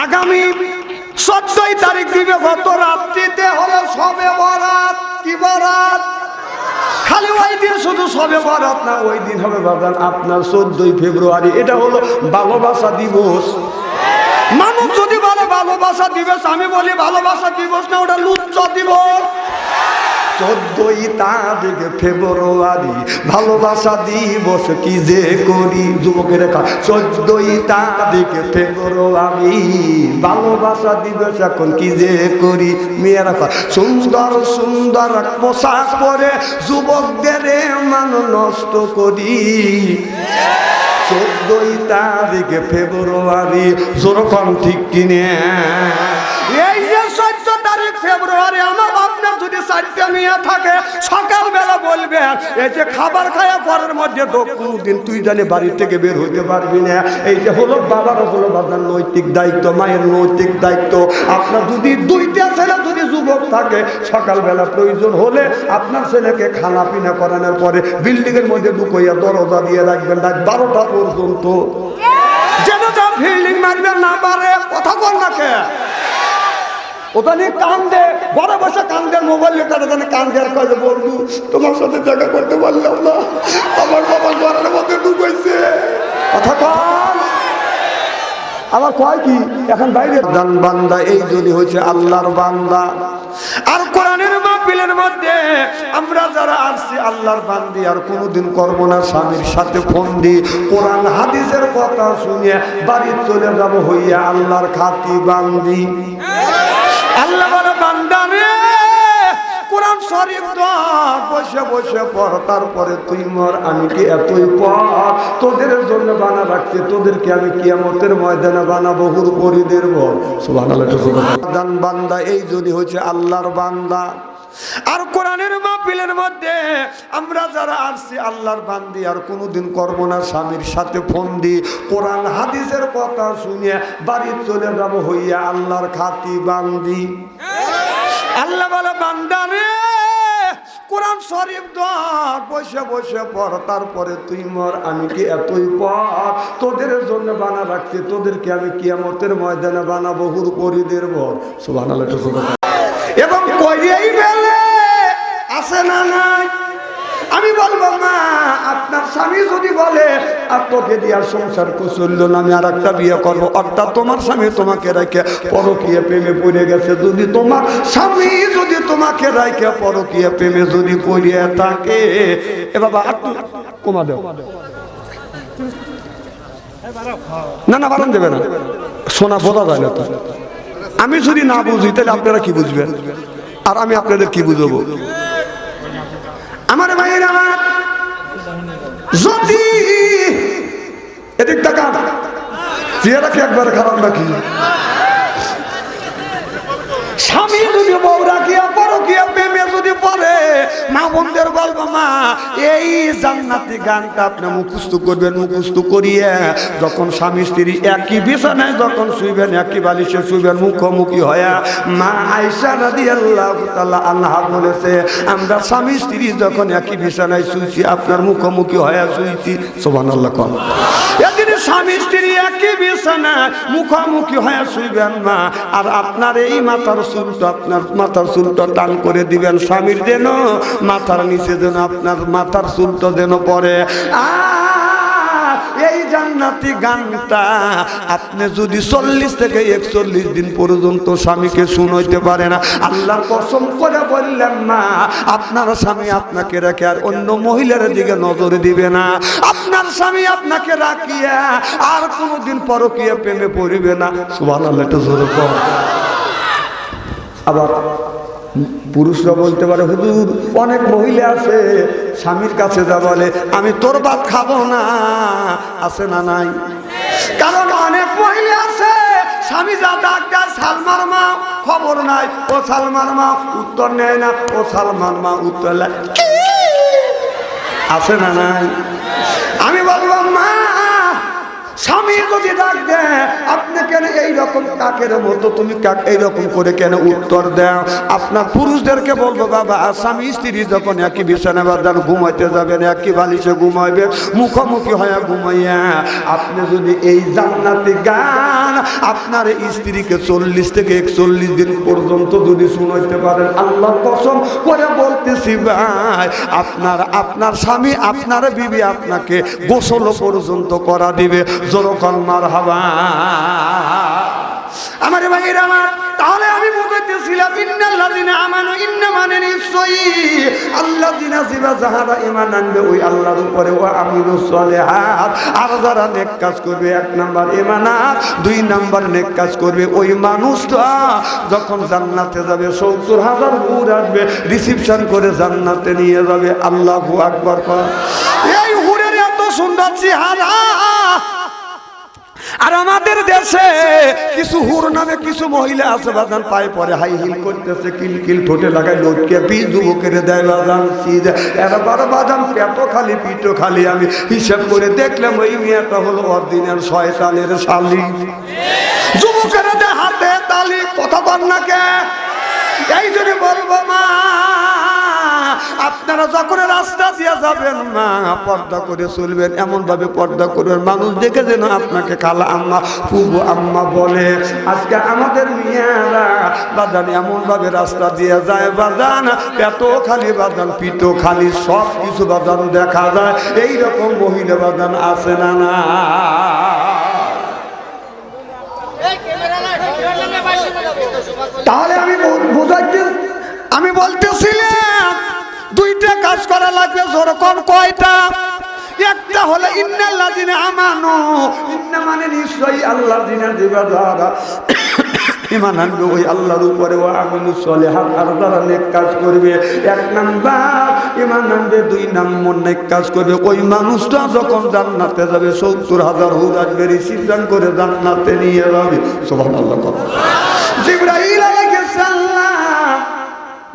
আগামী 14 তারিখ দিবে গত রাত্রিতে হলো শবে বরাত। কি বরাত? খালি ওই দিন শুধু শবে বরাত না, ওই দিন হবে বাজান আপনার 14 ফেব্রুয়ারি। এটা হলো ভালোবাসা দিবস। মানুষ যদি বলে ভালোবাসা দিবস, আমি বলি ভালোবাসা দিবস না, ওটা লুচ্চা দিবস। 14 তারিখ ফেব্রুয়ারি ভালোবাসা দিবস কি যে করি। যুবকের 14 তারিখ ফেব্রুয়ারি ভালোবাসা দিবস এখন কি যে করি। মেয়েরা সুন্দর সুন্দর পোশাক পরে যুবকদের মান নষ্ট করি। 14 তারিখ ফেব্রুয়ারি যেরকম ঠিক কিনে এই যে 14 তারিখ ফেব্রুয়ারি আমার আপনার যদি 4টা মেয়ে থাকে সকালবেলা বলবে এই যে খাবার খাওয়া পরের মধ্যে তো কোনদিন তুই জানি বাড়ি থেকে বের হইতে পারবি না। এই যে হলো বাবার হলো বাবার নৈতিক দায়িত্ব, মায়ের নৈতিক দায়িত্ব। আপনার যদি 2টা ছেলে যদি যুবক থাকে সকালবেলা প্রয়োজন হলে আপনার ছেলেকে খানা পিনা করানোর পরে বিল্ডিং এর মধ্যে ঢুকাইয়া দরজা দিয়ে রাখবেন রাত 12টা পর্যন্ত, যেন যা ফিল্ডিং মারবেন না পারে। কথা বল না কে ওখানে কান্দে বড় বসে কান্দে, মোবাইল কাটা জানে কান্দে আর কয়ে বন্ধু তোমার সাথে দেখা করতে পারলাম না, আমার বাবা ঘরের মধ্যে ঢুকাইছে। কথা কম আবার কয় কি এখন বাইরে দান বান্দা এই জন্য হয়েছে আল্লাহর বান্দা। আর কোরআনের মাহফিলের মধ্যে আমরা যারা আসছি আল্লাহর বান্দি আর কোনোদিন করব না স্বামীর সাথে ফন্দি। কোরআন হাদিসের কথা শুনে বাড়ি চলে যাব হইয়া আল্লাহর খাতি বান্দি। আল্লাহ বলে বান্দা রে কোরআন শরীফ বসে বসে পড়, তারপরে তুই মর। আমি কি এতই পর তোদের জন্য বানা রাখছি, তোদেরকে আমি কিয়ামতের ময়দানে বানাবো হুরপরিদের বল। সুবহানাল্লাহ। বান্দা এই জন্য হচ্ছে আল্লাহর বান্দা। আর কোরআনের মাহফিলের মধ্যে আমরা যারা আসছি আল্লাহর বান্দি আর কোনোদিন করব না স্বামীর সাথে ফন্দি। কোরআন হাদিসের কথা শুনে বাড়ি চলে যাব হইয়া আল্লাহর খাতি বান্দি। আল্লাহ বলে বান্দা রে কোরআন শরীফ বসে বসে পড়, তারপরে তুই মর। আমি কি এতই পর তোদের জন্য বানা রাখছি, তোদেরকে আমি কিয়ামতের ময়দানে বানাবো হুরপরিদের বল। সুবহানাল্লাহ। এবং কইয়াই বেলে আছে না নাই? আমি বলবো মা আপনার স্বামী যদি বলে আর তোকে দিয়ে সংসার চললো না, আমি আর একটা বিয়ে করবো, অর্থাৎ তোমার স্বামী তোমাকে রেখে পরকীয়া প্রেমে পড়ে গেছে। যদি তোমার স্বামী যদি তোমাকে রেখে পরকীয়া প্রেমে যদি পড়িয়ে থাকে, এ বাবা কমা দেও না, না বাড়ান দেবে না, শোনা বোঝা যায় না। তো আমি যদি না বুঝি তাহলে আপনারা কি বুঝবেন আর আমি আপনাদের কি বুঝবো? আমার ভাইয়ের আমার যদি এদিক টাকা চেহারা কি একবার খারাপ নাকি? স্বামী যদি বউ রাখিয়া পরকীয়া প্রেমে যদি পড়ে, মা বোনদের বলবো মা এই জান্নাতি গানটা আপনি মুখস্থ করবেন। মুখস্থ করিয়ে যখন স্বামী স্ত্রী একই বিছানায় যখন শুইবেন, একই বালিশে শুইবেন, মুখোমুখি হয়ে, মা আয়েশা রাদিয়াল্লাহু তাআলা আনহা বলেছে আমরা স্বামী স্ত্রী যখন একই বিছানায় শুইছি আপনার মুখোমুখি হয়ে শুইছি। সুবহানাল্লাহ। কোন এদিন স্বামী স্ত্রী একই বিছানায় মুখোমুখি হয়ে শুইবেন মা, আর আপনার এই মাথার চুলটা আপনার মাথার চুলটা টান করে দিবেন স্বামীর যেন মাথার নিচে যেন আপনার মাথার চুলটা যেন পড়ে। এই জান্নাতি গানটা আপনি যদি 40 থেকে 41 দিন পর্যন্ত স্বামীকে শুনাইতে পারে না, আল্লাহর কসম করে বললেন মা আপনার স্বামী আপনাকে রেখে আর অন্য মহিলার দিকে নজর দিবে না। আপনার স্বামী আপনাকে রাখিয়া আর কোনোদিন পরকীয়া প্রেমে পড়িবে না। সুবহানাল্লাহ। এটা জোরে বল। আবার পুরুষরা বলতে পারে হুজুর অনেক মহিলা আছে স্বামীর কাছে যা বলে আমি তোর ভাত খাবো না, আছে না নাই? কারণ অনেক মহিলা আছে স্বামী যা ডাক দেয় সালমার মা খবর নাই, ও সালমার মা উত্তর নেয় না, ও সালমার মা উত্তর নেয়, আছে না নাই? আমি বলবো মা স্বামী যদি ডাক দেয় আপনি কেন এইরকম কাকের মতো তুমি এইরকম করে কেন উত্তর দাও? আপনার পুরুষদেরকে বলবো বাবা স্বামী স্ত্রী যখন একই বিছানায় বাঁধান ঘুমাইতে যাবেন, একই বালিশে ঘুমাইবে, মুখোমুখি হয়ে ঘুমাইয়া আপনি যদি এই জান্নাতি গান আপনার স্ত্রীকে 40 থেকে 41 দিন পর্যন্ত যদি শুনাইতে পারেন, আল্লাহর কসম করে বলতেছি ভাই, আপনার স্বামী, আপনার বিবি আপনাকে গোসল পর্যন্ত করা দিবে। জোরকন মারহাবা। আমার ভাইয়েরা আমার, তাহলে আমি বুঝাইতেছিলাম ইন্নাল্লাযিনা আমানু, ইন্না মানে নিশ্চয়ই আল্লাযিনা যাহারা ঈমান আনবে ওই আল্লাহর উপরে, ওয়া আমিলুস সলিহাত, আর যারা নেক কাজ করবে, 1 নাম্বার ঈমানাত, 2 নাম্বার নেক কাজ করবে, ওই মানুষটা যখন জান্নাতে যাবে 70,000 হুর আসবে রিসিপশন করে জান্নাতে নিয়ে যাবে। আল্লাহু আকবার। এই হুরের এত সুন্দর চেহারা। আর আমাদের দেশে কিছু হুর নামে কিছু মহিলা আছে বাজান, পায়ে পরে হাই হিল করতেছে, কিলকিল ঠোঁটে লাগায় লটকে পিস যুবকের দেয় বাজান, এরা বারো বাজান পেটো খালি পিটো খালি। আমি হিসাব করে দেখলাম ওই মেয়েটা হলো অরিজিনাল শয়তানের শালি। যুবকের দেয় হাতে তালি, কথা বল না কে? এই জন্য বলবো মা, আপনারা যখন রাস্তা দিয়ে যাবেন মা, পর্দা করে চলবেন, এমন ভাবে পর্দা করবেন মানুষ দেখে যেন আপনাকে খালা আম্মা, ফুবু আম্মা বলে। আজকে আমাদের মেয়েরা বাদান এমন ভাবে রাস্তা দিয়ে যায় বাদান, পেটো খালি বাদান, পিটো খালি, সব কিছু বাদান দেখা যায়। এইরকম মহিলা বাদান আছে না? না, তাহলে আমি বলতেছিলাম 2টা কাজ করা লাগবে। যেরকম কয়টা? একটা হলো ইন্নাল্লাযিনা আমানু, ইন্না মানে নিশ্চয়ই আল্লাযিনা যারা ঈমান আনবে ওই আল্লাহর উপরে, ওয়া আমিলুস সলিহাত, আর যারা নেক কাজ করবে। 1 নাম্বার ঈমান আনবে, 2 নাম্বার নেক কাজ করবে, ওই মানুষটা যখন জান্নাতে যাবে 70,000 হুর আসবে রিসিপশন করে জান্নাতে নিয়ে যাবে। সুবহানাল্লাহ। জিবরাইল আলাইহিস সালাম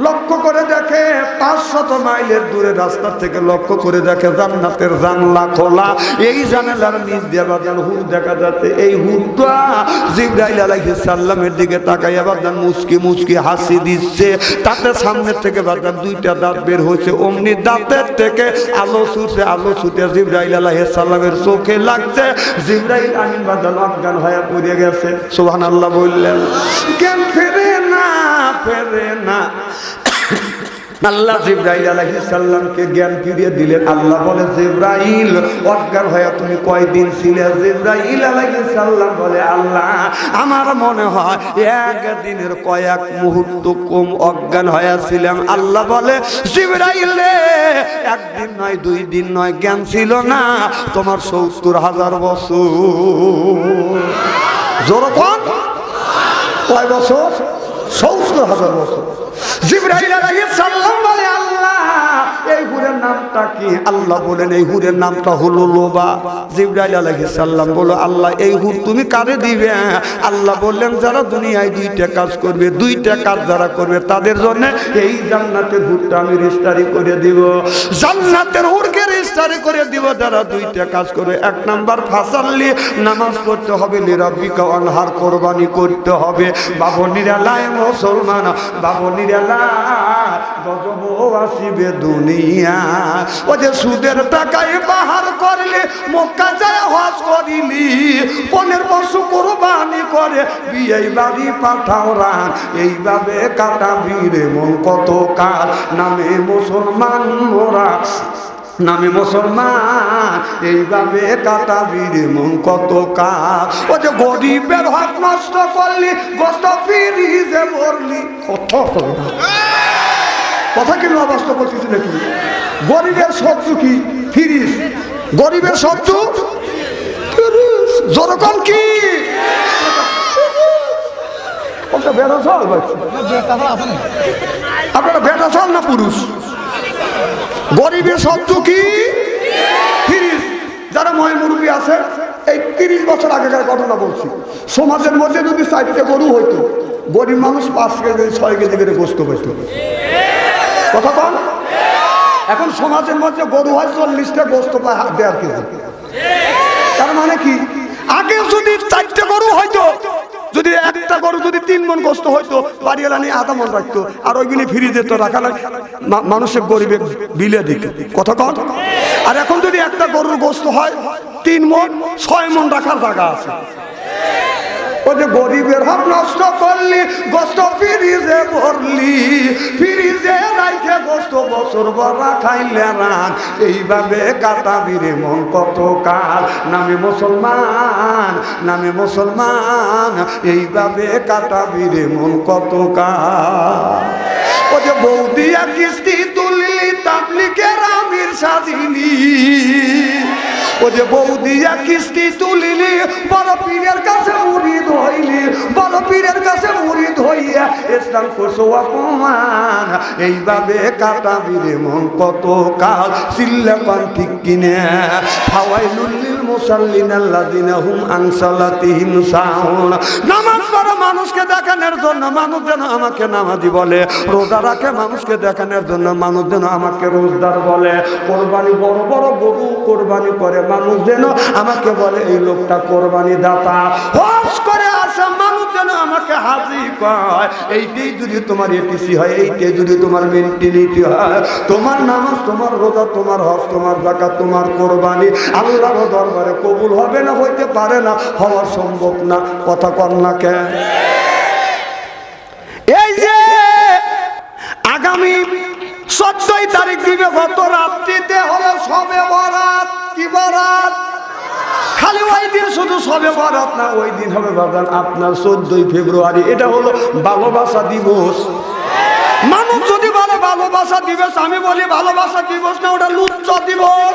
লক্ষ্য করে দেখে 500 মাইলের দূরে রাস্তা থেকে লক্ষ্য করে দেখে জান্নাতের জানলা খোলা, এই জানালার নিচ দিয়ে বাজান হুর দেখা যাচ্ছে। এই হুরটা জিবরাইল আলাইহিস সালামের দিকে তাকাইয়া বাজান মুচকি মুচকি হাসি দিচ্ছে। তাতে সামনে থেকে বাজান 2টা দাঁত বের হয়েছে, অমনি দাঁতের থেকে আলো ছুটে জিবরাইল আলাইহিস সালামের চোখে লাগছে। জিবরাইল আমিন বাজান অজ্ঞান হয়ে পড়ে গেছে। সুবহানাল্লাহ বললেন। জ্ঞান ফেরে না। আল্লাহ জিবরাইল আলাইহিস সালামকে জ্ঞান ফিরিয়ে দিলেন। আল্লাহ বলে, জিবরাইল অজ্ঞান হয়ে তুমি কয়দিন ছিলে? জিবরাইল আলাইহিস সালাম বলে, আল্লাহ আমার মনে হয় 1 দিনের কয়েক মুহূর্ত কম অজ্ঞান হয়েছিলাম। আল্লাহ বলে, জিবরাইল রে 1 দিন নয় 2 দিন নয়, জ্ঞান ছিল না তোমার 70,000 বছর। যেরকম কয় বছর? 70,000 বছর। জিবরাইল আলাইহিস সালাম বলে, আল্লাহ এই হুরের নামটা কি? আল্লাহ বলেন, এই হুরের নামটা হলো লোবা। জিবরাইল আলাইহিস সালাম বলে, আল্লাহ এই হুর তুমি কারে দিবে? আল্লাহ বললেন, যারা দুনিয়ায় 2টা কাজ করবে, 2টা কাজ যারা করবে তাদের জন্য এই জান্নাতের হুরটা আমি রেজিস্ট্রি করে দিব। জান্নাতের হুরকে রেজিস্ট্রি করে দিব যারা 2টা কাজ করবে। 1 নাম্বার ফাসাল্লি, নামাজ পড়তে হবে, লিরাব্বিকা ওয়ানহার, কোরবানি করতে হবে। বাবনিরা লাই মুসলমান, বাবনিরা গজব আসিবে দুনিয়া। ও যে সুদের টাকায় বাহার করলে, মক্কা যায় হজ করিলি, 15 বছর কোরবানি করে বিয়ে বাড়ি পাঠাও রান, এইভাবে কাটাবি রে মন কত কাল। নামে মুসলমান মোরা, নামে মুসলমান, এইভাবে কাটাবি রে মন কত কাল। ও যে গরিবের হক নষ্ট করলি, গোস্ত ফিরিজে ভরলি। কথা কি অবস্থা করছিস নাকি? গরিবের শত্রু কি? ফিরিস। গরিবের শত্রু ফিরিস। যেরকম কি আপনারা বেটা চাল না পুরুষ? গরিবের শব্দ কি? ফিরিস। যারা ময় মুরব্বী আছে, এই 30 বছর আগেকার ঘটনা বলছি। সমাজের মধ্যে যদি 4টে গরু হইতো, গরিব মানুষ 5 কেজি 6 কেজি করে গোস্ত পেত। কথা কন? এখন সমাজের মধ্যে গরু হয় 40টা, গোস্ত পায় 1.5 কেজি। তার মানে কি? আগে যদি 4টে গরু হইতো, যদি একটা গরু যদি 3 মণ গোস্ত হইতো, বাড়িওয়ালা নিয়ে আধা মণ রাখতো, আর ওইগুলি ফিরে যেত রাখা মানুষের গরিবে বিলে দিত। কথা কন? আর এখন যদি একটা গরুর গোস্ত হয় 3 মণ, 6 মণ রাখার জায়গা আছে। ও যে গরিবের হক নষ্ট করলি, গোস্ত ফ্রিজে ভরলি, ফ্রিজে রাইখে গোস্ত বছর ভরা খাইলে রান। এইভাবে কাটাবি রে মন কত কাল, নামে মুসলমান, নামে মুসলমান, এইভাবে কাটাবি রে মন কত কাল। ও যে বৌদিয়া কিস্তি তুললি, তাবলিগের আমির সাজিলি, ও যে বৌদিয়া কিস্তি তুলিলি, বড় পীরের কাছে মুরিদ হইলি, বড় পীরের কাছে মুরিদ হইয়া ইসলাম করছো অপমান। এইভাবে কাটাবি রে মন কত কাল, চিল্লা পান ঠিক কিনে। ফাওয়াইলুল লিল মুসাল্লিন আল্লাযিনা হুম আন সালাতিহিম সাহুন। নামাজ পড়া মানুষকে দেখানোর জন্য মানুষ যেন আমাকে নামাজি বলে, রোজা রাখে মানুষকে দেখানোর জন্য মানুষ যেন আমাকে রোজদার বলে, কোরবানি বড় বড় গরু কোরবানি করে মানুষ যেন আমাকে বলে এই লোকটা কোরবানি দাতা, হজ করে আসে মানুষ যেন আমাকে হাজি কয়। এইটাই যদি তোমার এটিসি হয়, এইটাই যদি তোমার মেন্টালিটি হয়, তোমার নামাজ, তোমার রোজা, তোমার হজ, তোমার যাকাত, তোমার কোরবানি আল্লাহর দরবারে কবুল হবে না, হইতে পারে না, হওয়া সম্ভব না। কথা কর না কেন? এই যে আগামী 14 তারিখ দিবে, গত রাত্রিতে হলো সবে বরাত। কি বরাত? খালি ওই দিন শুধু সবে বরাত না, ওই দিন হবে বাজান আপনার 14 ফেব্রুয়ারি। এটা হলো ভালোবাসা দিবস। মানুষ যদি বলে ভালোবাসা দিবস, আমি বলি ভালোবাসা দিবস না, ওটা লুচ্চ দিবস।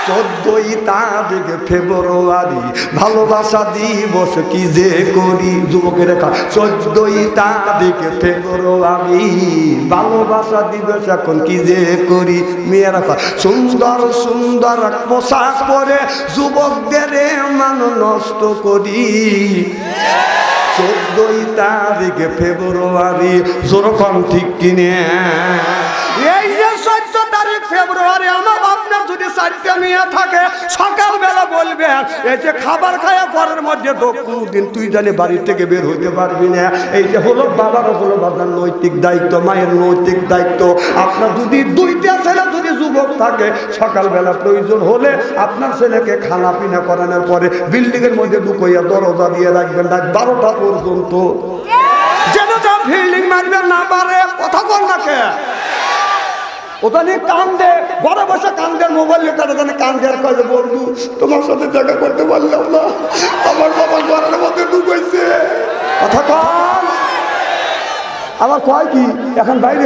14 তারিখ ফেব্রুয়ারি ভালোবাসা দিবস কি যে করি। যুবকের রেখা 14 তারিখ ফেব্রুয়ারি ভালোবাসা দিবস এখন কি যে করি। মেয়েরা সুন্দর সুন্দর পোশাক পরে যুবকদের মান নষ্ট করি। 14 তারিখ ফেব্রুয়ারি যেরকম ঠিক কিনে। এই যে 14 তারিখ ফেব্রুয়ারি আমার আপনার যদি 4টা মেয়ে থাকে, সকালবেলা বলবে এই যে খাবার খাওয়া পরের মধ্যে কোনদিন তুই জানি বাড়ি থেকে বের হইতে পারবি না। এই যে হলো বাবার হলো বাবার নৈতিক দায়িত্ব, মায়ের নৈতিক দায়িত্ব। আপনার যদি 2টা ছেলে যদি যুবক থাকে, সকালবেলা প্রয়োজন হলে আপনার ছেলেকে খানা পিনা করানোর পরে বিল্ডিং এর মধ্যে ঢুকাইয়া দরজা দিয়ে রাখবেন রাত 12টা পর্যন্ত, যেন যা বিল্ডিং মারবেন না পারে। কথা বল না কে? ওটা নিয়ে কান্দে, ঘরে বসে কান্দের, মোবাইল কাটা জানে কান্দে, আর কয়ে বন্ধু তোমার সাথে দেখা করতে পারলাম না, আমার বাবা ঘরের মধ্যে ঢুকাইছে। কথা কন। আবার কয় কি এখন বাইরে